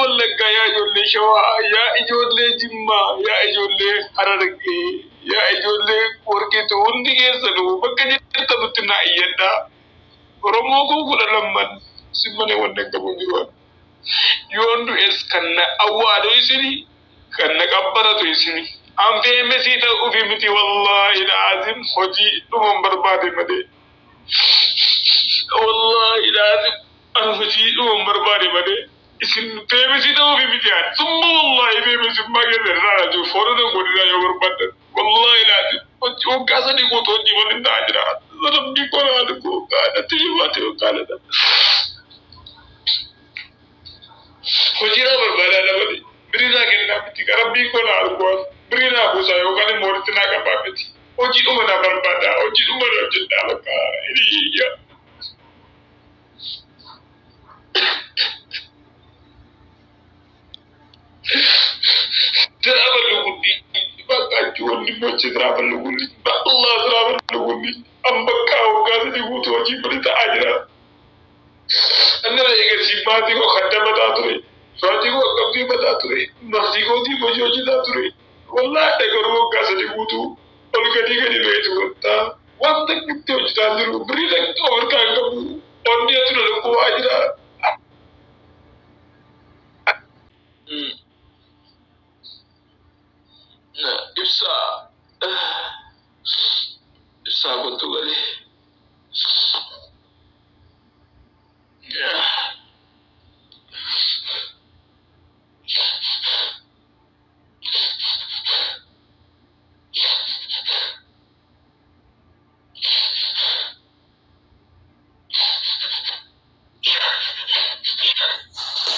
wallagga yaa ijoollee shawaa yaa ijoollee jimmaa yaa ijoollee harargee yaa ijoollee warqeetu hundi keessanuu bakka jirtanutti naa iyyadhaa oromoo koo kudha lamman simmane wannan qabu jiru yoon du'es kan na awwaadu isini kan na qabbaratu isini an feemesii ta'uu fi miti wallaahi laazim hojii dhuman barbaade malee wallaahi laazim an hojii dhuman barbaade malee isin feemesii ta'uu fi miti haan summa wallaahi feemesii mageerraa jiru foorona godina yoo barbaadan wallaahi laazim waggaa sadii guutuu hojii waliin ta'aa jira rabbii koraatu kookaadhatti jibaate yookaanadha hojii barbaadaa dabale biriinaa kennaa miti rabbii koraatu koos biriinaa buusaa yookaan immoo walitti naa qabaa miti hojii dhuma naa barbaadaa hojii dhuma naa hojjedhaa bakka hiriyaa Travel lugundi, bakka jualli bocce travel lugundi, Allah travel lugundi, ambakka hoggasa di guutuu hojii balita ajira. Annara eega simmaati koo kadda mataa ture, faatii koo qabdii mataa ture, naftii kootii hojii hojjetaa ture. Wallahi dhagaru hoggasa di guutuu ol gadi beetu wanta wanta itti hojjetaa jiru birii dhaqxu ofirkaan qabu onni asuma lukkuu ajira. Ibsa kottu gale.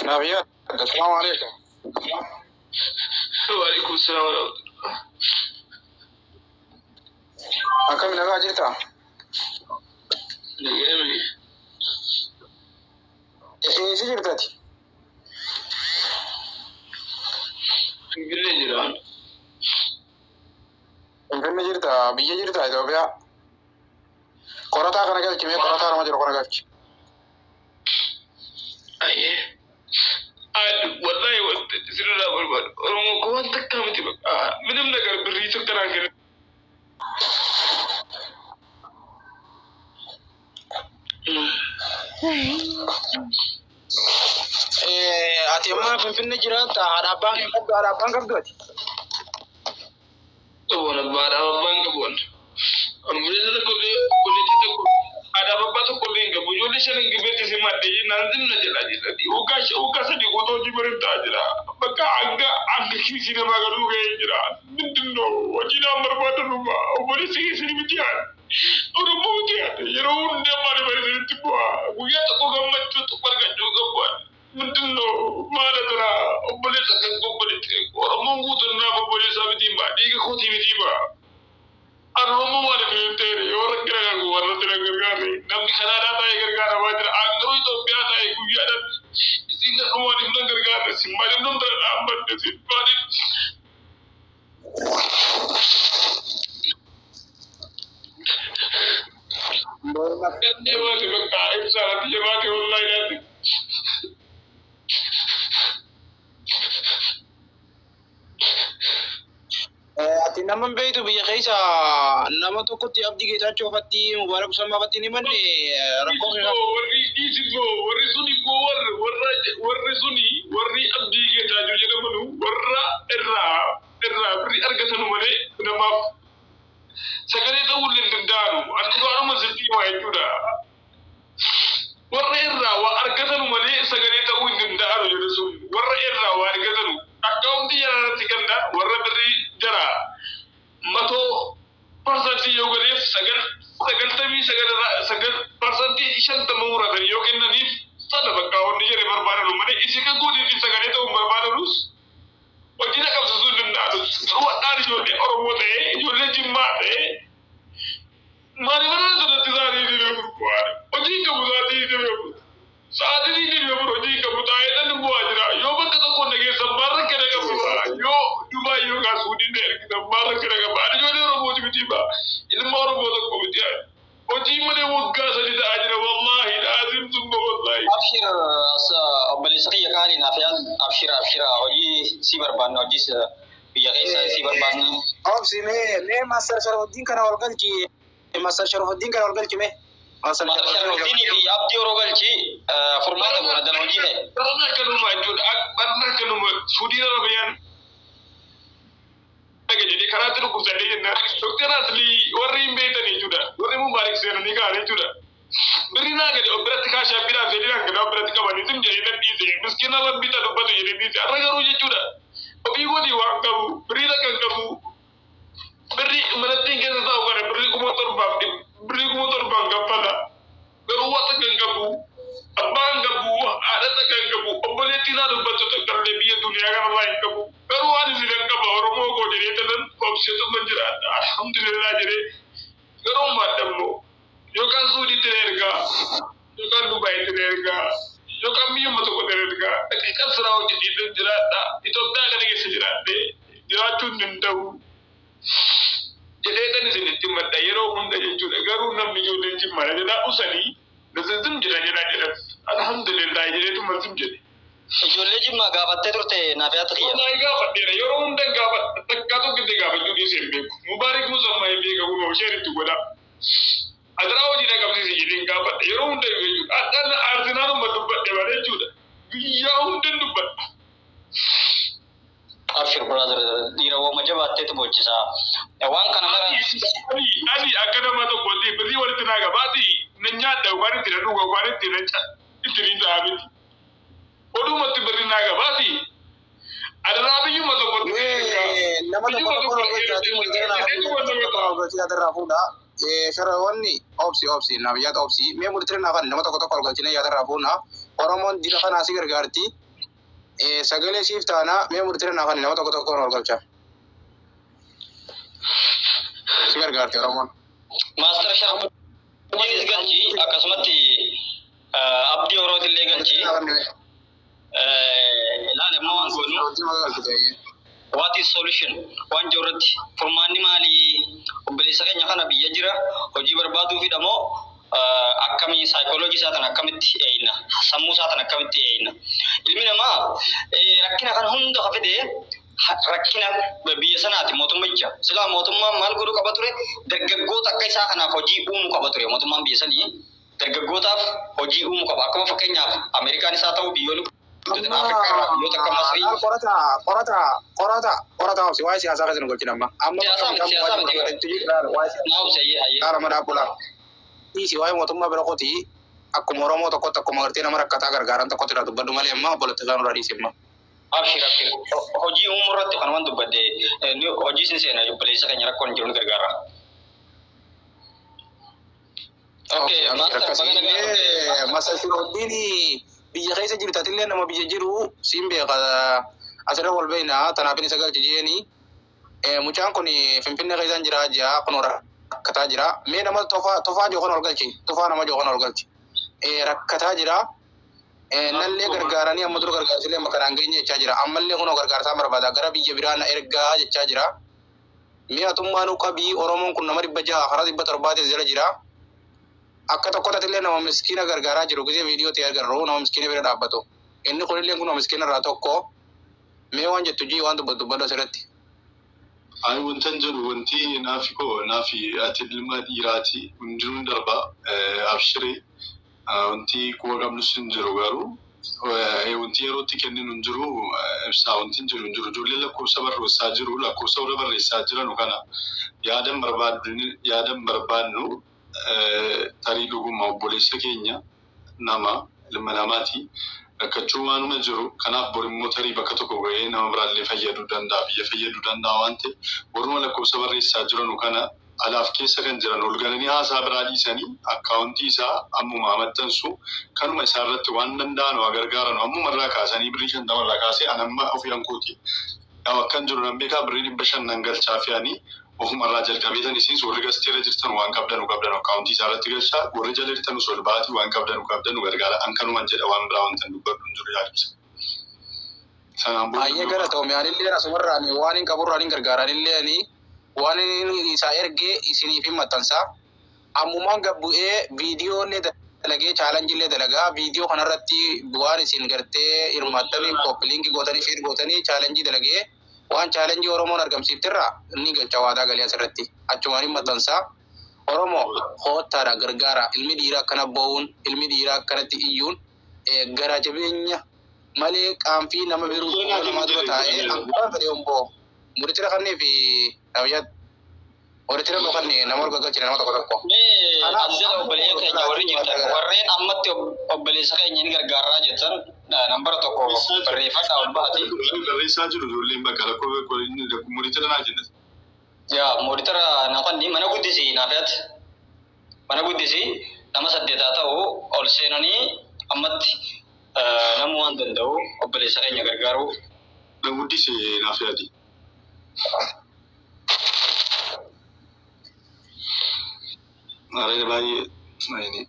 نبيا السلام عليكم. وعليكم السلام ورحمة الله. أكمل نبأ جيتا. نجامي. إيه سجلتي؟ Finfinnee jiraan. Finfinnee jirta biyya jirta Itoophiyaa. Qorataa kana galchi mee qorataa nama jiru kana galchi. Ayyee. Wallahi wanta sirraa barbaadu Oromoo koo wanta akkaa miti bakka minam nagar birrii tokkanaan kenna. Ati amma Finfinnee jiraata harabbaan qabdu ati. Abbaan qabuun. Ammayyaa tokko abbaa tokko illee qabu ijoollee shan gibeetti si maddee naan zimna jedha jedhati ugaa sadii guutuu hojii bareedaa jira bakka hanga kiisii namaa galuu ga'ee jira mindinoo hojii naan barbaadanuma obboleessi keessi miti yaada Oromoo miti yaada yeroo hundee maali bareedanitti bu'aa guyyaa tokko gammachuu tokko argachuu qabuun mindinoo maala jira obboleessa kan obboleetti Oromoon guutuun naaf obboleessaa miti baa dhiiga kootii miti baa. Oromoo maal ta'e yoo rakkina kan warra ture gargaarre namni kanaadhaa ta'ee gargaara waan jira aangaruu Itoophiyaa ta'ee guyyaadhaan isin dhumaaniif nan gargaarre si maaliif nan bira dhaabbatte si maaliif. Akkannee waati bakka ibsaa irratti jabaate wallaahi laatti. Ati nama beektu biyya keessa nama tokkotti abdii geetaachuu ufatti mubaarak sammaa ufatti ni manne rakkoo keessa. Warri suni warri abdii geetaachuu jedhamanu warra irraa birrii argatanu malee namaaf sagalee ta'uu hin danda'anu addubaanuma sirrii waa jechuudha. Warra irraa waa argatanu malee sagalee ta'uu hin danda'anu jedhu sun warra irraa waa argatanu akka hundi jaraarratti ganda warra birrii jara matoo parsantii yoo galeef sagaltamii sagal parsantii shantama muratan yoo kennaniif sana bakka wanni jedhe barbaadanu malee isi kan guutiif sagalee ta'uu barbaadanus hojii qabsiisuu hin danda'anus garuu wadhaan ijoollee Oromoo ta'ee ijoollee Jimmaa ta'ee maaliif irraa sanatti isaanii ni beeku hojii qabu isaatii ni beeku sa'aatii ni beeku hojii qabu taa'ee dhalli bu'aa jira yoo bakka tokko nageessan maarra kana qabu yoo Dubaay yoo kaasuudin ergisan maarra kana qaba ijoollee Oromooti miti ba ilma Oromoo tokko miti hojii malee waggaa sadi ta'aa jira wallaahi laazim summa wallaahi. Abshir obboleessa kiyya naafiyaan abshira hojii si barbaanna hojii biyya keessa si barbaanna. Obsi mee Master Sharafuddin kana ol galchi. Master Sharafuddin kana ol galchi mee. Master Sharafuddin fi abdii yeroo galchi furmaata goona dala hojii ta'e. Barna kanuma jechuudha. Barna kanuma Suudii Arabiyaan jadi karaa jiru kuusadee jenna. Doktor Asli warri hin beektan jechuudha. Warri Mubaarak seenanii kaa'an jechuudha. Birrinaa gadi obbiratti kaashaa biraa fedhiidhaan gadi obbiratti qabanii sun jedhee dadhiise. Miskiina labbita dubbatu jedhee dhiise. Har'a garuu jechuudha. Ofii godii waan qabu. Birriidha kan qabu. Birri manattiin keessa taa'u kana birrii 1,700 gabbala. Garuu wanta kan qabu. Abbaan qabu. Haadhata kan qabu. Obboleettiin haa dubbatu tokkollee biyya duniyaa kanarraa hin qabu. Garuu waan isin kan qaba Oromoo koo jedhee tanan obseetu kan jiraadha. Alhamdulillah jedhee garuu maadamnu. Yookaan Suudiitti ergaa, yookaan Dubaayitti ergaa, yookaan biyyuma tokkotti ergaa. Daqiiqaa siraa hojjechiitu jiraadha. Itoophiyaa kana keessa jiraadhee jiraachuu hin danda'u. Jedhee kan isinitti madda yeroo hunda jechuudha. Garuu namni ijoolleen jimmaadha jedhaa usanii nasizim jedhan. Alhamdulillah jedheetu masim jedhe. Ijoollee jimmaa gaafattee turte naafiyaatti kiyya. Wallahi gaafadheera yeroo hunda gaafadha. Takkaa tokkotti gaafachuu dhiisee hin beeku. Mubaarik Musammaa hin beeka kunoo sheeritti godha. Adraa hojii dhaqabsiise jedheen gaafadha yeroo hunda jechuudha. Adhaan Arsenaanuma dubbadhe malee jechuudha. Guyyaa hundan dubbadha. Abshir brother dhiira wooma jabaatteetu bochisa. Waan kana mara ani akka nama tokkotti birrii walitti naa gabaati na nyaadha waan itti na dhuga waan itti na itti ni ta'a miti. Odumatti birrii naa gabaati. Adraa biyyuma tokkotti nama tokko hojjechaatii mul'isee adarraa fuudha. Sharawwanni obsi nabiyyaata obsi mee mul'isee naafan nama tokko ol galchine yaadarraa fuudha. Oromoon dira kanaa si gargaarti. Sagalee siif taana mee mul'isee naafan nama tokko ol galcha. Si gargaarti Oromoon. Master Sharafuddin galchi akkasumatti abdii Oromootillee galchi. Ilaale immoo waan goonu. What is solution? Waan jirratti furmaanni maali? Obboleessa keenya kana biyya jira hojii barbaaduu fi dhamoo akkamii saayikooloojii isaatan akkamitti eeyna sammuu isaatan akkamitti eeyna ilmi namaa rakkina kana hunda hafedee rakkina biyya sanaati mootummicha silaa mootummaan maal godhuu qaba ture dargaggoota akka isaa kanaaf hojii uumuu qaba ture mootummaan biyya sanii dargaggootaaf hojii uumuu qaba akkuma fakkeenyaaf Ameerikaan isaa ta'uu biyyoonni Korata obsi waa'ee siyaasaa keessatti nu golchina amma. Dhiisi waa'ee mootummaa bira qotii akkuma Oromoo tokkotti akkuma gartee nama rakkataa gargaaran tokkotti irraa dubbadhu malee amma obboleettii isaan irraa dhiisi amma. Abshir hojii uumuu irratti kan waan dubbadde hojii sin seena obboleessa keenya rakkoo hin jiru ni gargaara. Master Sharafuddin biyya keessa jiru tatillee nama biyya jiru siin beeka asirra wal beekna tanaafin isa galchi jeeni mucaan kun Finfinnee keessaan jira jaa kun rakkataa jira mee nama tofaa jookan ol galchi tofaa nama jookan ol galchi rakkataa jira nallee gargaaranii amma dura gargaarsilee makaraan geenye jechaa jira ammallee kunoo gargaarsaa barbaada gara biyya biraa na ergaa jechaa jira mee atummaanuu qabii Oromoon kun nama 600 hara 700 jala jira. Akka tokko tatillee nama miskiina gargaaraa jiru gisee viidiyoo ta'e agarru nama miskiina bira dhaabbatu. Inni kunillee kun nama miskiina irraa tokko mee waan jettu jii waan dubbadhu asirratti. Ani wantan jedhu wanti naafi ati ilma dhiiraati hundinuun darba abshiree wanti kuwa qabnu sun jiru garuu wanti yerootti kenninu hin jiru ibsaa wanti hin jiru ijoollee lakkoofsa barreessaa jiru lakkoofsa warra barreessaa jiran kana yaadan barbaadnu tarii dhuguma obboleessa keenya nama ilma namaati rakkachuu waanuma jiru kanaaf borimmoo tarii bakka tokko ga'ee nama biraallee fayyaduu danda'a biyya fayyaduu danda'a waan ta'e warruma lakkoofsa barreessaa jiran kana alaaf keessa kan jiran ol galanii haasaa biraa dhiisanii akkaawuntii isaa ammuma maxxansu kanuma isaa irratti waan danda'an waa gargaaran ammuma irraa kaasanii birrii 50 irraa kaasee anamma ofii hankooti akkan jiru nan beekaa birrii 500 galchaa fe'anii ofuma irraa jalqabeetan isiin warri gasteera jirtan waan qabdanu akkaawuntii isaa irratti galchaa warri jala jirtan osoo baati waan qabdanu gargaara an kanumaan jedha waan biraa wanta dubbadhu hin jiru yaadisa. Baay'ee gara ta'u mi'aanillee asumarraan waan hin qaburraan hin gargaaranillee waan isaa ergee isiniif hin maxxansaa ammumaan gabbu'ee viidiyoolee dalagee challenge illee dalagaa video kanarratti bu'aan isin gartee hirmaattanii link gootanii share gootanii challenge dalagee waan challenge Oromoon argamsiiftirra inni galcha waadaa galii asirratti achumaan maxxansaa Oromoo hoottaadha gargaara ilmi dhiiraa akkana bo'uun ilmi dhiiraa akkanatti iyyuun gara jabeenya malee qaanfii nama biruu nama dura taa'ee abbaan fedhe homboo muritira kannee fi nabiyyaat muritira kannee nama ol gaggalchine nama tokko tokko. Azizaa obboleeyyan keenya warri jirtan warreen ammatti obboleessa keenya ni gargaaraa jettan nambara tokko barreeffadhaa ol baati. Barreessaa jiru ijoolleen bakka rakkoo muritira naa jennas. Yaa muritira nafanni mana guddisi naafiyat mana guddisi nama 8 ta'u ol seenanii ammatti namu waan danda'u obboleessa keenya gargaaru. Nama guddisi naafiyati. Aree baay'ee ini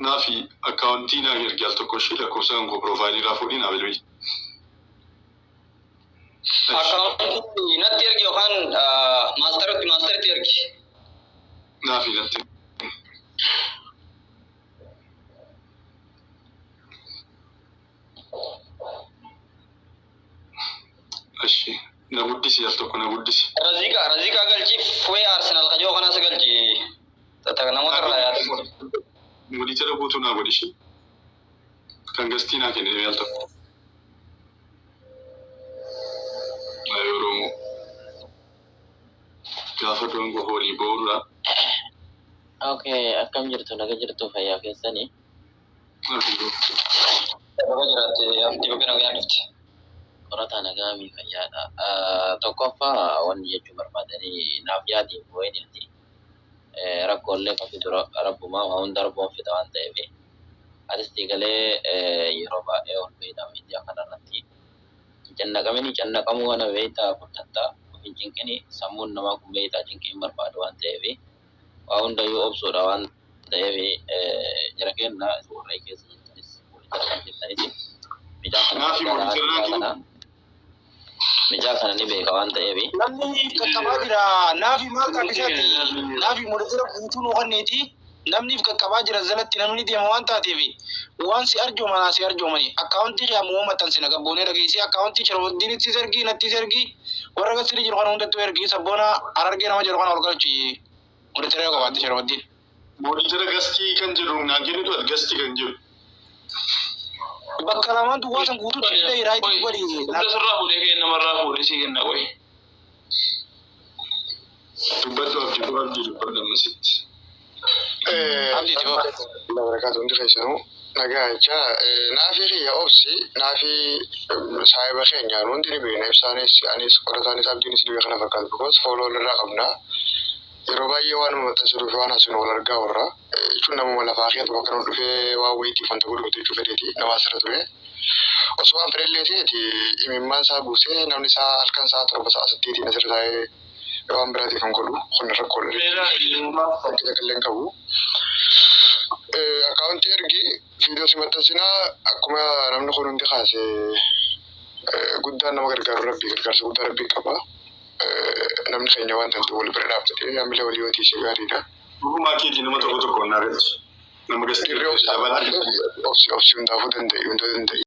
naafi akkaawuntii naa ergaal tokko ishee lakkoofsa kan koo piroofaayilii irraa fuudhii naa bilbili. Akkaawuntii natti ergi yookaan maastaritti ergi. Naafi natti. Ashi na guddisi al tokko na guddisi. Razika galchi fuwe Arsenal kajoo kana se galchi. Tata namoota irraa yaadu kun. Muritira guutuu naa godhishi. Kan gastii naa kennee al tokko. Oromoo. Gaafa doongo hoolii boorudha. Okay, akkam jirtu naga jirtu fayyaa keessanii. Naga jiraate abdii bakka naga yaadufti. Qorataa nagaa mi fayyaadha. Tokkoffaa wanni jechuu barbaadanii naaf yaadiin bu'eeniti. Rakkoolee kan fidu rabbumaa waan hunda rabbuun fida waan ta'eef. Atisti galee yeroo baay'ee ol beeytaa miidiyaa kanarratti. Cannaqamuu kana beeytaa fudhatta. Hin cinqini sammuun namaa kun beeytaa cinqiin barbaadu waan ta'eef. Waa hundayyuu obsuudha waan ta'eef jara kenna suuraa keessa jirtanis mijaa kana ni beeka waan ta'eef. Namni qaqqabaa jira naafi maal qabisati naafi muritira guutuu nu kanneeti namniif qaqqabaa jira zalatti namni deema waan taateef waan si arjoomanaa si arjoomani akkaawuntii qiyamuu maxxansina gabboonee dhageessee akkaawuntii Sharafuddiinitti sergii natti sergii warra gasiri jiru kana hundattuu ergii sabboona Harargee nama jiru kana ol galchi muritira yoo qabaatti Sharafuddiin. Muritira gastii kan jedhu naan jennitu gastii kan jedhu. Bakka lamaan duwwaa san guutuutti illee raayitii godhi. Hunda sirraa fuudhee kenna namarraa fuudhee si kenna qoy. Dubbadhu abdii dubbadhu ammasitti. Abdii tiboo. Barakaatu hundi keessanuu nagaa jecha naafii kiyya obsi naafii saayiba keenyaan hundi ni beekna ibsaanis anis qorataanis abdiinis dhibee kana fakkaatu because fooloo irraa qabna. Yeroo baay'ee waan maxxansuuf waan hasun wal argaa warra jechuun namuma lafaa keessa bakka nu dhufee waan wayiitiif wanta godhu jechuu fedheeti nama asirra ture. Osoo waan fedhellee ta'eeti imimmaan isaa buusee namni isaa halkan isaa 7 sa'a 8 asirra taa'ee waan biraatiif kan godhu kun rakkoolee kalleen qabu. Akkaawuntii ergi viidiyoo si maxxansinaa akkuma namni kun hundi kaasee guddaan nama gargaaru rabbii gargaarsa guddaa rabbii qaba. Namni keenya waan ta'eef wal bira dhaabbatee ammallee walii hojii ishee gaariidha. Dhugumaa keetii nama tokko tokko naa galchi. Nama gastii Obsi hundaafuu danda'e.